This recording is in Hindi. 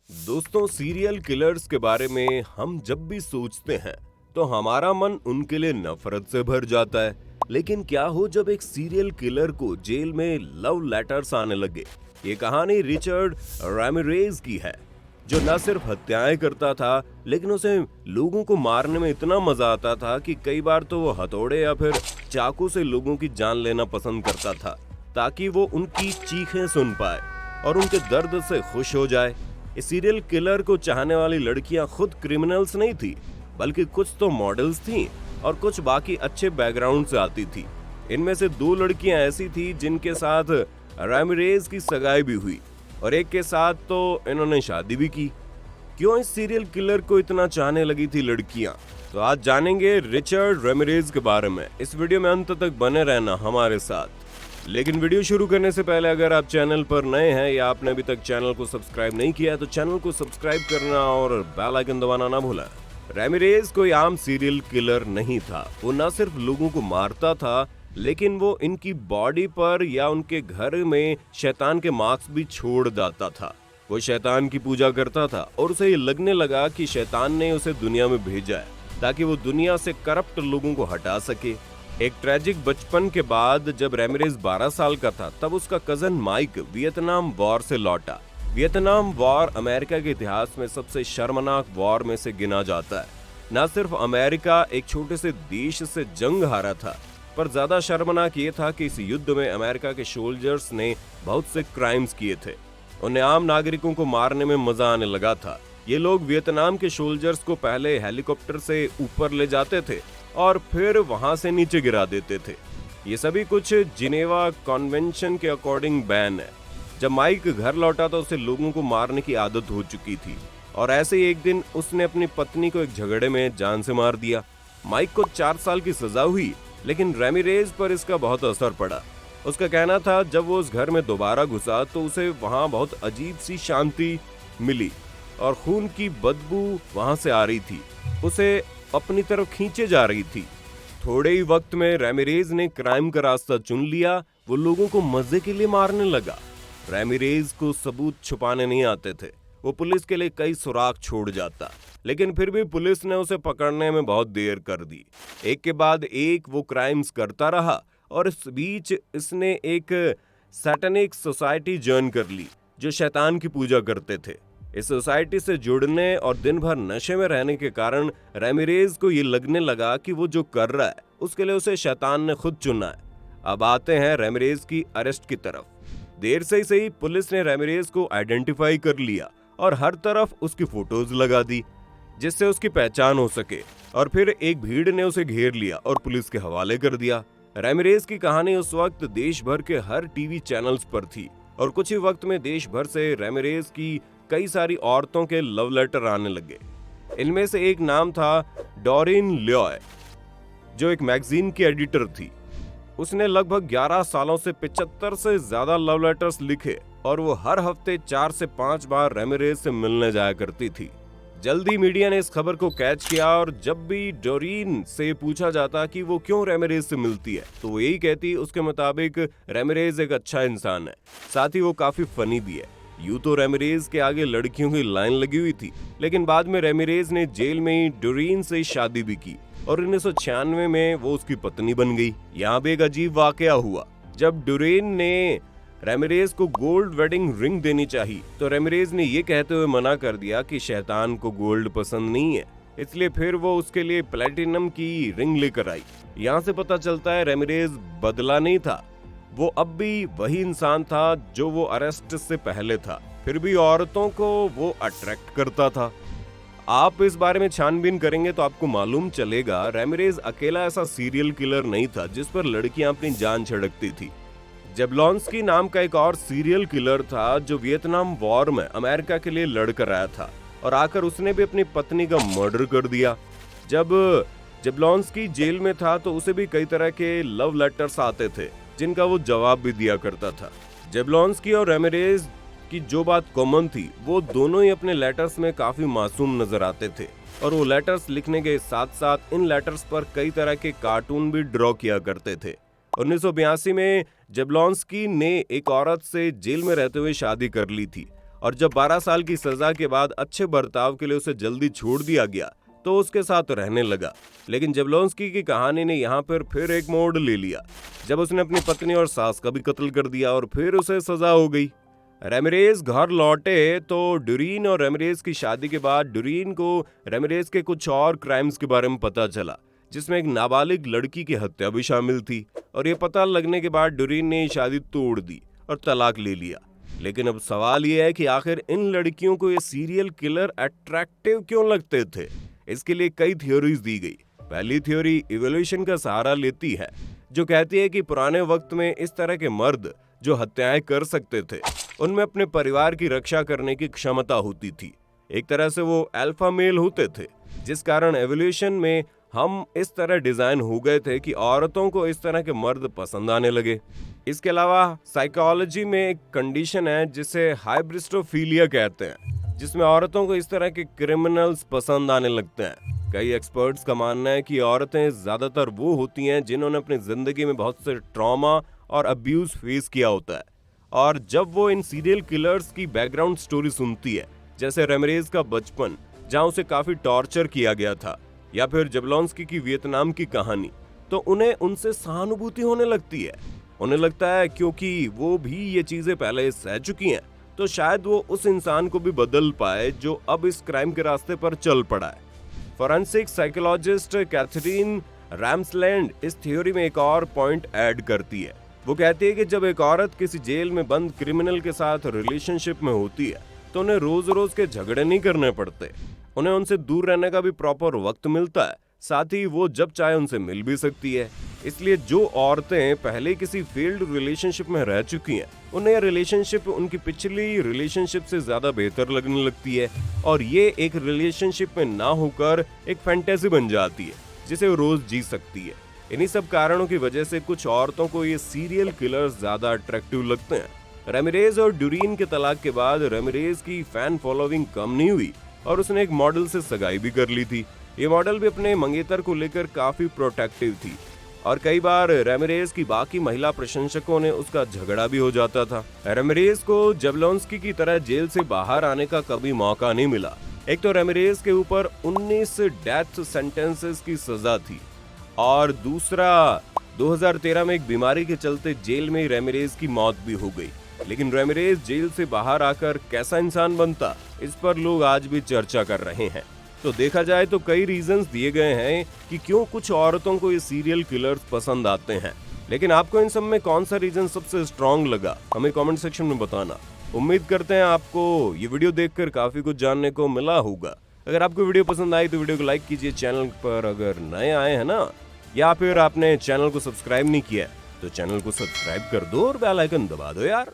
दोस्तों, सीरियल किलर्स के बारे में हम जब भी सोचते हैं तो हमारा मन उनके लिए नफरत से भर जाता है। लेकिन क्या हो जब एक सीरियल किलर को जेल में लव लेटर्स आने लगे। ये कहानी रिचर्ड रैमिरेज की है, जो न सिर्फ हत्याएं करता था, लेकिन उसे लोगों को मारने में इतना मजा आता था कि कई बार तो वो हथौड़े या फिर चाकू से लोगों की जान लेना पसंद करता था, ताकि वो उनकी चीखें सुन पाए और उनके दर्द से खुश हो जाए। इस सीरियल किलर को चाहने वाली लड़कियां खुद क्रिमिनल्स नहीं थी, बल्कि कुछ तो मॉडल्स थीं और कुछ बाकी अच्छे बैकग्राउंड से आती थी। इनमें से 2 लड़कियां ऐसी थी जिनके साथ रैमिरेज की सगाई भी हुई और एक के साथ तो इन्होंने शादी भी की। क्यों इस सीरियल किलर को इतना चाहने लगी थी लड़कियां? तो आज जानेंगे रिचर्ड रैमिरेज के बारे में। इस वीडियो में अंत तक बने रहना हमारे साथ। लेकिन वीडियो शुरू करने से पहले अगर आप चैनल पर नए हैं या आपने अभी तक चैनल को सब्सक्राइब नहीं किया है तो चैनल को सब्सक्राइब करना और बेल आइकन दबाना ना भूलें। रैमिरेज कोई आम सीरियल किलर नहीं था। वो न सिर्फ लोगों को मारता था, लेकिन वो इनकी बॉडी पर या उनके घर में शैतान के मार्क्स भी छोड़ जाता था। वो शैतान की पूजा करता था और उसे ये लगने लगा कि शैतान ने उसे दुनिया में भेजा है ताकि वो दुनिया से करप्ट लोगों को हटा सके। एक ट्रेजिक बचपन के बाद जब रैमिरेज 12 साल का था, तब उसका कजन माइक वियतनाम वॉर से लौटा। वियतनाम वॉर अमेरिका के इतिहास में सबसे शर्मनाक वॉर में से गिना जाता है। न सिर्फ अमेरिका एक छोटे से देश से जंग हारा था, पर ज्यादा शर्मनाक ये था कि इस युद्ध में अमेरिका के सोल्जर्स ने बहुत से क्राइम्स किए थे। उन्हें आम नागरिकों को मारने में मजा आने लगा था। ये लोग वियतनाम के सोल्जर्स को पहले हेलीकॉप्टर से ऊपर ले जाते थे और फिर वहां से नीचे गिरा देते थे। ये सभी कुछ जिनेवा कन्वेंशन के अकॉर्डिंग बैन है। जब माइक घर लौटा तो उसे लोगों को मारने की आदत हो चुकी थी और ऐसे ही एक दिन उसने अपनी पत्नी को एक झगड़े में जान से मार दिया। माइक को 4 साल की सजा हुई, लेकिन रैमिरेज पर इसका बहुत असर पड़ा। उसका कहना था जब वो उस घर में दोबारा घुसा तो उसे वहां बहुत अजीब सी शांति मिली और खून की बदबू वहां से आ रही थी, उसे अपनी तरफ खींचे जा रही थी। थोड़े ही वक्त में रैमिरेज ने क्राइम का रास्ता चुन लिया। वो लोगों को मजे के लिए मारने लगा। रैमिरेज को सबूत छुपाने नहीं आते थे। वो पुलिस के लिए कई सुराग छोड़ जाता, लेकिन फिर भी पुलिस ने उसे पकड़ने में बहुत देर कर दी। एक के बाद एक वो क्राइम्स करता रहा और इस बीच इसने एक सैटेनिक सोसाइटी ज्वाइन कर ली, जो शैतान की पूजा करते थे। इस सोसाइटी से जुड़ने और दिन भर नशे में रहने के कारण रैमिरेज को ये लगने लगा कि वो जो कर रहा है उसके लिए उसे शैतान ने खुद चुना है। अब आते हैं रैमिरेज की अरेस्ट की तरफ। देर से ही सही पुलिस ने रैमिरेज को आइडेंटिफाई कर लिया और हर तरफ उसकी फोटोज लगा दी, जिससे उसकी पहचान हो सके। और फिर एक भीड़ ने उसे घेर लिया और पुलिस के हवाले कर दिया। रैमिरेज की कहानी उस वक्त देश भर के हर टीवी चैनल्स पर थी और कुछ ही वक्त में देश भर से रैमिरेज की कई सारी औरतों के लव लेटर आने लगे। इनमें से एक नाम था डॉरिन लॉय, जो एक मैगजीन की एडिटर थी। उसने लगभग 11 सालों से 75 से ज्यादा लव लेटर्स लिखे और वो हर हफ्ते 4 से 5 बार रैमिरेज से मिलने जाया करती थी। जल्दी मीडिया ने इस खबर को कैच किया और जब भी डोरीन से पूछा जाता कि वो क्यों रैमिरेज से मिलती है, तो वो यही कहती उसके मुताबिक रैमिरेज एक अच्छा इंसान है, साथ ही वो काफी फनी भी है। यूं तो रैमिरेज के आगे लड़कियों की लाइन लगी हुई थी, लेकिन बाद में रैमिरेज ने जेल में ही डोरीन से शादी भी की और 1996 में वो उसकी पत्नी बन गई। यहाँ भी एक अजीब वाकया हुआ। जब डोरीन ने रैमिरेज को गोल्ड वेडिंग रिंग देनी चाहिए, तो रैमिरेज ने ये कहते हुए मना कर दिया कि शैतान को गोल्ड पसंद नहीं है, इसलिए फिर वो उसके लिए प्लेटिनम की रिंग लेकर आई। यहाँ से पता चलता है रैमिरेज बदला नहीं था। वो अब भी वही इंसान था जो वो अरेस्ट से पहले था, फिर भी औरतों को वो अट्रैक्ट करता था। आप इस बारे में छानबीन करेंगे तो आपको मालूम चलेगा रैमिरेज अकेला ऐसा सीरियल किलर नहीं था जिस पर लड़कियां अपनी जान छिड़कती थी। जेब्लॉन्स्की नाम का एक और सीरियल किलर था जो वियतनाम वॉर में अमेरिका के लिए लड़ कर आया था और आकर उसने भी अपनी पत्नी का मर्डर कर दिया। जब जेब्लॉन्स्की जेल में था तो उसे भी कई तरह के लव लेटर्स आते थे, जिनका वो जवाब भी दिया करता था। जेब्लॉन्स्की और रैमिरेज की जो बात कॉमन थी, वो दोनों ही अपने लेटर्स में काफी मासूम नजर आते थे और वो लेटर्स लिखने के साथ साथ इन लेटर्स पर कई तरह के कार्टून भी ड्रॉ किया करते थे। 1982 में जेब्लॉन्स्की ने एक औरत से जेल में रहते हुए शादी कर ली थी और जब 12 साल की सजा के बाद अच्छे बर्ताव के लिए उसे जल्दी छोड़ दिया गया तो उसके साथ रहने लगा। लेकिन जबलोंस्की की कहानी ने यहाँ पर फिर एक मोड़ ले लिया जब उसने अपनी पत्नी और सास का भी कत्ल कर दिया और फिर उसे सजा हो गई। रेमिरेज घर लौटे तो डुरीन और रेमिरेज की शादी के बाद डुरीन को रेमिरेज के कुछ और क्राइम्स के बारे में पता चला, जिसमें एक नाबालिग लड़की की हत्या भी शामिल थी। और ये पता लगने के बाद डुरीन ने शादी तोड़ दी और तलाक ले लिया। लेकिन अब सवाल ये है कि आखिर इन लड़कियों को ये सीरियल किलर अट्रैक्टिव क्यों लगते थे। इसके लिए कई थ्योरीज दी गई। पहली थ्योरी इवोल्यूशन का सहारा लेती है, जो कहती है कि पुराने वक्त में इस तरह के मर्द जो हत्याएं कर सकते थे उनमें अपने परिवार की रक्षा करने की क्षमता होती थी। एक तरह से वो अल्फा मेल होते थे, जिस कारण एवोल्यूशन में हम इस तरह डिजाइन हो गए थे कि औरतों को इस तरह के मर्द पसंद आने लगे। इसके अलावा साइकोलॉजी में एक कंडीशन है जिसे हाइब्रिस्टोफिलिया कहते हैं, जिसमें औरतों को इस तरह के क्रिमिनल्स पसंद आने लगते हैं। कई एक्सपर्ट्स का मानना है कि औरतें ज्यादातर वो होती हैं जिन्होंने अपनी जिंदगी में बहुत से ट्रॉमा और अब्यूज फेस किया होता है, और जब वो इन सीरियल किलर्स की बैकग्राउंड स्टोरी सुनती है, जैसे रेमिरेज का बचपन जहां उसे काफी टॉर्चर किया गया था, या फिर जबलोंस्की की वियतनाम की कहानी, तो उन्हें उनसे सहानुभूति होने लगती है। उन्हें लगता है क्योंकि वो भी ये चीजें पहले सह चुकी हैं, तो शायद वो उस इंसान को भी बदल पाए जो अब इस क्राइम के रास्ते पर चल पड़ा है। फोरेंसिक साइकोलॉजिस्ट कैथरीन रैम्सलैंड इस थ्योरी में एक और पॉइंट ऐड करती है। वो कहती है कि जब एक औरत किसी जेल में बंद क्रिमिनल के साथ रिलेशनशिप में होती है तो उन्हें रोज रोज के झगड़े नहीं करने पड़ते, उन्हें उनसे दूर रहने का भी प्रॉपर वक्त मिलता है, साथ ही वो जब चाहे उनसे मिल भी सकती है। इसलिए जो औरतें पहले किसी फेल्ड रिलेशनशिप में रह चुकी हैं, उन्हें यह रिलेशनशिप उनकी पिछली रिलेशनशिप से ज्यादा बेहतर लगने लगती है, और ये एक रिलेशनशिप में ना होकर एक फैंटेसी बन जाती है जिसे वो रोज जी सकती है। इन्हीं सब कारणों की वजह से कुछ औरतों को ये सीरियल किलर्स ज्यादा अट्रैक्टिव लगते हैं। रेमिरेज और डुरीन के तलाक के बाद रेमिरेज की फैन फॉलोइंग कम नहीं हुई और उसने एक मॉडल से सगाई भी कर ली थी। ये मॉडल भी अपने मंगेतर को लेकर काफी प्रोटेक्टिव थी, और कई बार रेमिरेज की बाकी महिला प्रशंसकों ने उसका झगड़ा भी हो जाता था। रेमिरेज को जबलोंस्की की तरह जेल से बाहर आने का कभी मौका नहीं मिला। एक तो रेमिरेज के ऊपर 19 डेथ सेंटेंसेस की सजा थी, और दूसरा 2013 में एक बीमारी के चलते जेल में रेमिरेज की मौत भी हो गई। लेकिन रेमिरेज जेल से बाहर आकर कैसा इंसान बनता, इस पर लोग आज भी चर्चा कर रहे हैं। तो देखा जाए तो कई रीजंस दिए गए हैं कि क्यों कुछ औरतों को ये सीरियल किलर्स पसंद आते हैं, लेकिन आपको इन सब में कौन सा रीजन सबसे स्ट्रांग लगा, हमें कमेंट सेक्शन में बताना। उम्मीद करते हैं आपको ये वीडियो देखकर काफी कुछ जानने को मिला होगा। अगर आपको वीडियो पसंद आई तो वीडियो को लाइक कीजिए, चैनल पर अगर नए आए हैं ना, या फिर आपने चैनल को सब्सक्राइब नहीं किया तो चैनल को सब्सक्राइब कर दो और बेल आइकन दबा दो यार।